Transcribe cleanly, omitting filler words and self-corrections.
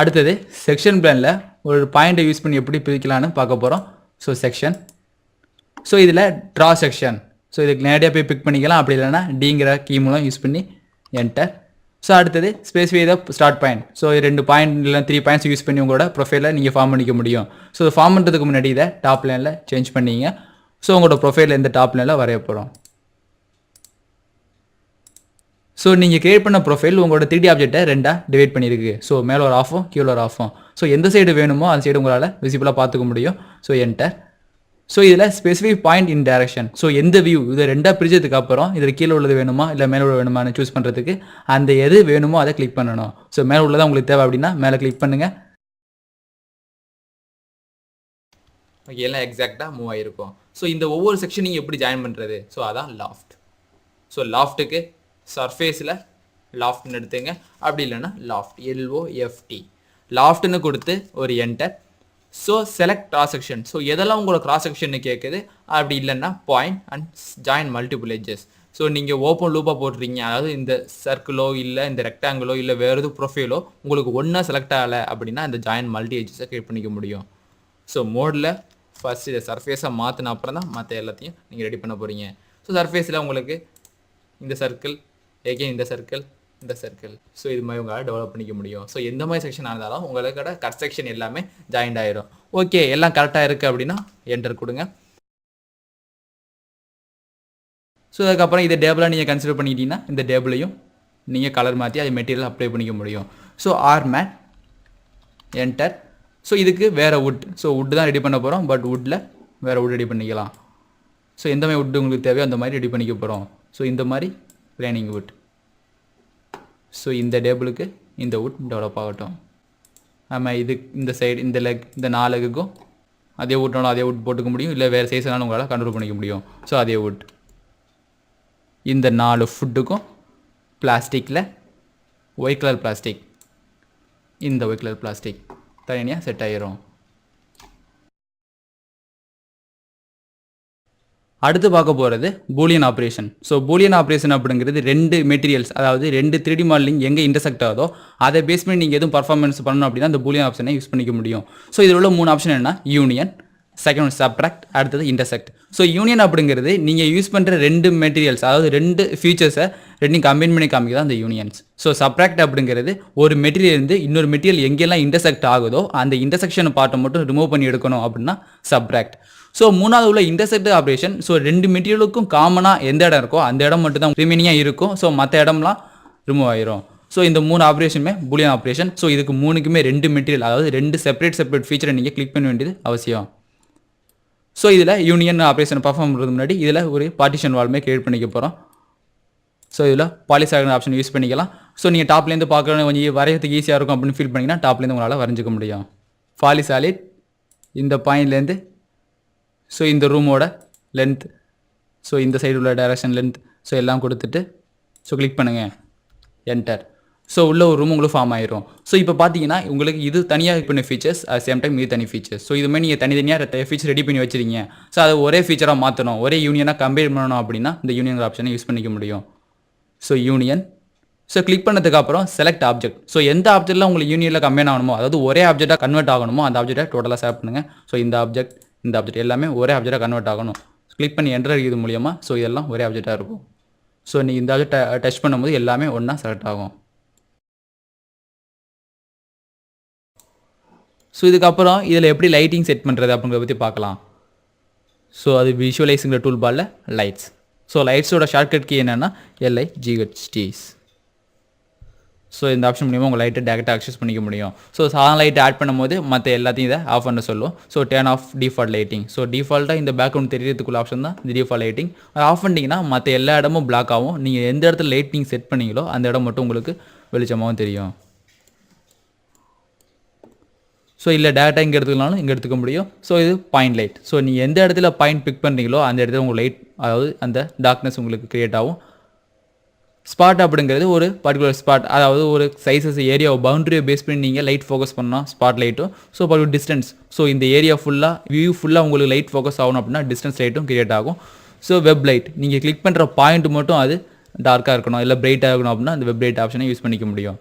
அடுத்தது செக்ஷன் பிளானில் ஒரு பாயிண்ட்டை யூஸ் பண்ணி எப்படி பிரிக்கலான்னு பார்க்க போகிறோம். So section. ஸோ இதில் ட்ரா செக்ஷன். ஸோ இதுக்கு நேரடியாக போய் பிக் பண்ணிக்கலாம். அப்படி இல்லைனா டிங்கிற கீ மூலம் யூஸ் பண்ணி என்டர். ஸோ அடுத்தது ஸ்பெசிஃபை த ஸ்டார்ட் பாயிண்ட். ஸோ 2 பாயிண்ட் இல்லை 3 பாயிண்ட்ஸ் யூஸ் பண்ணி உங்களோட ப்ரொஃபைலில் நீங்கள் ஃபார்ம் பண்ணிக்க முடியும். ஸோ ஃபார்ம் பண்ணுறதுக்கு முன்னாடி இதை டாப் லைனில் சேஞ்ச் பண்ணிங்க. ஸோ உங்களோட ப்ரொஃபைலில் இந்த டாப் லைனில் வரைய போகிறோம். ஸோ நீங்கள் கிரியேட் பண்ண ப்ரொஃபைல் உங்களோட 3D ஆப்ஜெக்ட்டை 2ஆக டிவைட் பண்ணியிருக்கு. ஸோ மேலே ஒரு ஆஃபும் கீழே ஒரு ஆஃபும். ஸோ எந்த சைடு வேணுமோ அந்த சைடு உங்களால் விசிபிளாக பார்த்துக்க முடியும். So enter. ஸோ இதில் specific point in direction. So எந்த வியூ இதை 2ஆக பிரிச்சதுக்கு அப்புறம் இதில் கீழே உள்ளது வேணுமா இல்லை மேலே உள்ள வேணுமான்னு சூஸ் பண்ணுறதுக்கு அந்த எது வேணுமோ அதை கிளிக் பண்ணணும். ஸோ மேலே உள்ளதான் உங்களுக்கு தேவை அப்படின்னா மேலே கிளிக் பண்ணுங்கள். ஓகே, எல்லாம் எக்ஸாக்டாக மூவ் ஆகிருக்கும். ஸோ இந்த ஒவ்வொரு செக்ஷனையும் எப்படி ஜாயின் பண்ணுறது? ஸோ அதான் லாஃப்ட். ஸோ லாஃப்ட்டுக்கு சர்ஃபேஸில் லாஃப்ட்னு எடுத்துங்க. அப்படி இல்லைன்னா லாஃப்ட் LOFT லாஃப்ட்னு கொடுத்து ஒரு enter. So select cross section. So எதெல்லாம் உங்களோட கிராஸ் செக்ஷன் கேட்குது. அப்படி இல்லைன்னா point and join multiple edges. So நீங்கள் ஓப்பன் லூப்பாக போட்டுறீங்க, அதாவது இந்த சர்க்கிளோ இல்லை இந்த ரெக்டாங்கிளோ இல்லை வேறு எதுவும் ப்ரொஃபைலோ உங்களுக்கு ஒன்றா செலக்ட் ஆகலை அப்படின்னா இந்த ஜாயின் மல்டி எட்ஜஸை கிரியேட் பண்ணிக்க முடியும். ஸோ மோடில் ஃபஸ்ட் இதை சர்ஃபேஸாக மாற்றின அப்புறம் தான் மற்ற எல்லாத்தையும் நீங்கள் ரெடி பண்ண போகிறீங்க. ஸோ சர்ஃபேஸில் உங்களுக்கு இந்த சர்க்கிள் இந்த சர்க்கிள் இந்த சர்க்கிள். ஸோ இது மாதிரி உங்களால் டெவலப் பண்ணிக்க முடியும். ஸோ எந்த மாதிரி செக்ஷன் இருந்தாலும் உங்களோட கட் செக்ஷன் எல்லாமே ஜாயின்ட் ஆயிரும். ஓகே, எல்லாம் கரெக்டாக இருக்குது அப்படின்னா என்டர் கொடுங்க. ஸோ அதுக்கப்புறம் இதை டேபிளாக நீங்கள் கன்சிடர் பண்ணிக்கிட்டீங்கன்னா இந்த டேபிளையும் நீங்கள் கலர் மாற்றி அது மெட்டீரியல் அப்ளை பண்ணிக்க முடியும். So mat enter. ஸோ இதுக்கு வேறு வுட். ஸோ வுட்டு தான் ரெடி பண்ண போகிறோம். பட் வுட்டில் வேறு வுட் ரெடி பண்ணிக்கலாம். ஸோ எந்த மாதிரி வுட்டு உங்களுக்கு தேவையோ அந்த மாதிரி ரெடி பண்ணிக்க போகிறோம். ஸோ இந்த மாதிரி பிளானிங் வுட். ஸோ இந்த டேபிளுக்கு இந்த வுட் டெவலப் ஆகட்டும். ஆமாம், இது இந்த சைடு இந்த லெக் இந்த 4 லெக்குக்கும் அதே வுட்னாலும் அதே வுட் போட்டுக்க முடியும். இல்லை வேறு சைஸ்னாலும் உங்களால் கண்ட்ரோல் பண்ணிக்க முடியும். ஸோ அதே வுட் இந்த 4 ஃபுட்டுக்கும் பிளாஸ்டிக்கில் ஒயிட் கலர் பிளாஸ்டிக், இந்த ஒயிட் கலர் பிளாஸ்டிக் தனியாக செட் ஆகிரும். அடுத்து பார்க்க போகிறது Boolean operation. So Boolean operation அப்படிங்கிறது 2 மெட்டீரியல்ஸ், அதாவது 2 3D மாடலிங் எங்கே இன்டர்செக்ட் ஆகுதோ அதை பேஸ் பண்ணி நீங்கள் எதுவும் பர்ஃபார்மன்ஸ் பண்ணணும் அப்படின்னா அந்த பூலியன் ஆப்ஷனை யூஸ் பண்ணிக்க முடியும். ஸோ இதில் உள்ள 3 ஆப்ஷன் என்ன? யூனியன், செகண்ட் சப்ட்ராக்ட், அடுத்தது இன்டர்செக்ட். ஸோ யூனியன் அப்படிங்கிறது நீங்கள் யூஸ் பண்ணுற 2 மெட்டீரியல்ஸ், அதாவது 2 ஃபீச்சர்ஸை 2 கம்பைன் பண்ணி காமிக்க அந்த யூனியன்ஸ். ஸோ சப்ட்ராக்ட் அப்படிங்கிறது ஒரு மெட்டீரியல் இருந்து இன்னொரு மெட்டீரியல் எங்கெல்லாம் இன்டர்செக்ட் ஆகுதோ அந்த இன்டர்செக்ஷன் பார்ட்டை மட்டும் ரிமூவ் பண்ணி எடுக்கணும் அப்படின்னா சப்ட்ராக்ட். ஸோ மூணாவது உள்ள இன்டர்செக்ட் ஆப்ரேஷன். ஸோ 2 மெட்டீரியலுக்கும் காமனாக எந்த இடம் இருக்கோ அந்த இடம் மட்டும் தான் ரிமைனிங்காக இருக்கும். ஸோ மற்ற இடம்லாம் ரிமூவ் ஆயிரும். ஸோ இந்த 3 ஆப்ரேஷனுமே பூலியன் ஆப்ரேஷன். ஸோ இதுக்கு 3க்குமே 2 மெட்டீரியல், அதாவது 2 செப்பரேட் ஃபீச்சரை நீங்கள் கிளிக் பண்ண வேண்டியது அவசியம். ஸோ இதில் யூனியன் ஆப்ரேஷன் பர்ஃபார்ம் பண்ணுறதுக்கு முன்னாடி இதில் ஒரு பார்ட்டிஷன் வால்மே கிரியேட் பண்ணிக்க போகிறோம். ஸோ இதில் பாலிசாலிட் ஆப்ஷன் யூஸ் பண்ணிக்கலாம். ஸோ நீங்கள் டாப்லேருந்து பார்க்கணும் கொஞ்சம் வரைகிறதுக்கு ஈஸியாக இருக்கும் அப்படின்னு ஃபீல் பண்ணிங்கன்னா டாப்லேருந்து உங்களால் வரைஞ்சிக்க முடியும். பாலிசாலிட் இந்த பாயிண்ட்லேருந்து ஸோ இந்த ரூமோட லென்த், ஸோ இந்த சைடு உள்ள டைரக்ஷன் லென்த், ஸோ எல்லாம் கொடுத்துட்டு ஸோ கிளிக் பண்ணுங்கள் என்டர். ஸோ உள்ள ஒரு ரூம் உங்களுக்கு ஃபார்ம் ஆயிரும். ஸோ இப்போ பார்த்தீங்கன்னா உங்களுக்கு இது தனியாக பண்ண ஃபீச்சர்ஸ், அட் சேம் டைம் இது தனி ஃபீச்சர்ஸ். ஸோ இதுமாதிரி நீங்கள் தனித்தனியாக ஃபீச்சர் ரெடி பண்ணி வச்சுருங்க. ஸோ அதை ஒரே ஃபீச்சராக மாற்றணும், ஒரே யூனியனாக கம்பேர் பண்ணணும் அப்படின்னா இந்த யூனியன் ஆப்ஷனை யூஸ் பண்ணிக்க முடியும். So union. ஸோ கிளிக் பண்ணதுக்கு அப்புறம் செலக்ட் ஆப்ஜெக்ட். ஸோ எந்த ஆப்ஜெக்ட்டில் உங்களுக்கு யூனியனில் கம்பைன் ஆகணுமோ, அதாவது ஒரே ஆப்ஜெக்டாக கன்வெர்ட் ஆகணுமோ அந்த ஆப்ஜெக்டை டோட்டலாக செலக்ட் பண்ணுங்கள். ஸோ இந்த ஆப்ஜெக்ட் இந்த ஆப்ஜெக்ட் எல்லாமே ஒரே ஆப்ஜெக்டாக கன்வெர்ட் ஆகணும். கிளிக் பண்ணி என்டர் அடிக்கிறது மூலியமாக ஸோ இதெல்லாம் ஒரே ஆப்ஜெக்டாக இருக்கும். ஸோ நீங்கள் இந்த ஆப்ஜெக்டை டச் பண்ணும்போது எல்லாமே ஒன்றா செலக்ட் ஆகும். ஸோ இதுக்கப்புறம் இதில் எப்படி லைட்டிங் செட் பண்ணுறது அப்படிங்கிறத பற்றி பார்க்கலாம். ஸோ அது விஷுவலைஸுங்கிற டூல் பாரில் லைட்ஸ். ஸோ லைட்ஸோட ஷார்ட்கட் கீ என்னென்னா LIGHTs. ஸோ இந்த ஆப்ஷன் மூலியமாக உங்கள் லைட்டை டேரெக்டாக அக்சஸ் பண்ணிக்க முடியும். ஸோ சாதாரண லைட்டை ஆட் பண்ணும்போது மற்ற எல்லாத்தையும் இதை ஆஃப் பண்ண சொல்லும். So turn of default lighting. So டிஃபால்ட்டாக இந்த பேக்ரவுண்ட் தெரியறதுக்குள்ள ஆப்ஷன் தான் இந்த டிஃபால்ட் லைட்டிங். அதை ஆஃப் பண்ணிட்டீங்கன்னா மற்ற எல்லா இடமும் பிளாக் ஆகும். நீங்கள் எந்த இடத்துல லைட்டிங் செட் பண்ணீங்களோ அந்த இடம் மட்டும் உங்களுக்கு வெளிச்சமாகவும் தெரியும். ஸோ இல்லை டேரெக்டாக இங்கே எடுத்துக்கலாலும் இங்கே எடுத்துக்க முடியும். ஸோ இது பாயிண்ட் லைட். ஸோ நீங்கள் எந்த இடத்துல பாயிண்ட் பிக் பண்ணுறீங்களோ அந்த இடத்துல உங்கள் லைட், அதாவது அந்த டார்க்னஸ் உங்களுக்கு க்ரியேட் ஆகும். ஸ்பாட் அப்படிங்கிறது ஒரு பர்டிகுலர் ஸ்பாட், அதாவது ஒரு சைஸஸ் ஏரியாவை பவுண்டரியை பேஸ் பண்ணி நீங்கள் லைட் ஃபோக்கஸ் பண்ணலாம் ஸ்பாட் லைட்டும். So particular distance. ஸோ இந்த ஏரியா ஃபுல்லாக வியூ ஃபுல்லாக உங்களுக்கு லைட் ஃபோக்கஸ் ஆகணும் அப்படின்னா டிஸ்டன்ஸ் லைட்டும் கிரியேட் ஆகும். ஸோ வெப் லைட், நீங்கள் கிளிக் பண்ணுற பாயிண்ட் மட்டும் அது டார்க்காக இருக்கணும் இல்லை பிரைட்டாக இருக்கணும் அப்படின்னா அந்த வெப் லைட் ஆப்ஷனை யூஸ் பண்ணிக்க முடியும்.